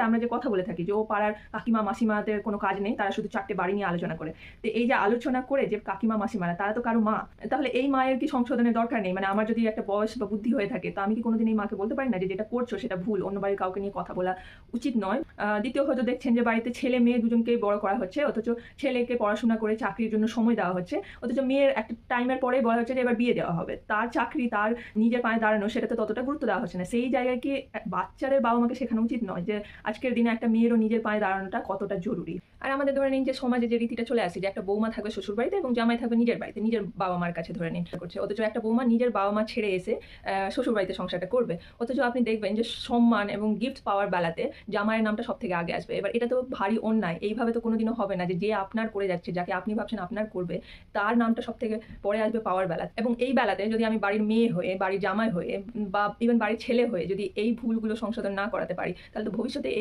আমরা যে কথা বলে থাকি যে ও পাড়ার কাকিমা মাসিমাদের কোনো কাজ নেই, তারা শুধু 4টে বাড়ি নিয়ে আলোচনা করে। তো এই যে আলোচনা করে যে কাকিমা মাসিমারা তারা তো কারো মা, তাহলে এই মায়ের কি সংশোধনের দরকার নেই? মানে আমার যদি একটা বয়স বা বুদ্ধি হয়ে থাকে, তো আমি কি কোনোদিন এই মাকে বলতে পারি না যে যেটা করছো সেটা ভুল, অন্য বাড়ির কাউকে নিয়ে কথা বলা উচিত নয়? দ্বিতীয় হয়তো দেখছেন যে বাড়িতে ছেলে মেয়ে দুজনকেই বড় করা হচ্ছে, অথচ ছেলেকে পড়াশোনা করে চাকরির জন্য সময় দেওয়া হচ্ছে, অথচ মেয়ের একটা টাইমের পরে বলা হচ্ছে যে এবার বিয়ে দেওয়া হবে। তার চাকরি, তার নিজের পায়ে দাঁড়ানো, সেটাতে ততটা গুরুত্ব দেওয়া হচ্ছে না। সেই জায়গায় কি বাচ্চাদের বাবা মাকে শেখানো উচিত নয় যে আজকের দিনে একটা মেয়েরও নিজের পায়ে দাঁড়ানোটা কতটা জরুরি? আর আমাদের ধরে নিন যে সমাজে যে রীতিটা চলে আসে যে একটা বৌমা থাকবে শ্বশুর বাড়িতে এবং জামাই থাকবে নিজের বাড়িতে, নিজের বাবা মার কাছে ধরে নিন করছে, অথচ একটা বৌমা নিজের বাবা মা ছেড়ে এসে শ্বশুর বাড়িতে সংসারটা করবে। অথচ আপনি দেখবেন যে সম্মান এবং গিফট পাওয়ার বেলাতে জামাইয়ের নামটা সব থেকে আগে আসবে। এবার এটা তো ভারী অন্যায়। এইভাবে তো কোনোদিনও হবে না যে যে আপনার করে যাচ্ছে, যাকে আপনি ভাবছেন আপনার করবে, তার নামটা সব থেকে পরে আসবে পাওয়ার বেলা। এবং এই বেলাতে যদি আমি বাড়ির মেয়ে হয়ে, বাড়ির জামাই হয়ে বা ইভেন বাড়ির ছেলে হয়ে যদি এই ভুলগুলো সংশোধন না করাতে পারি, তাহলে তো ভবিষ্যতে এই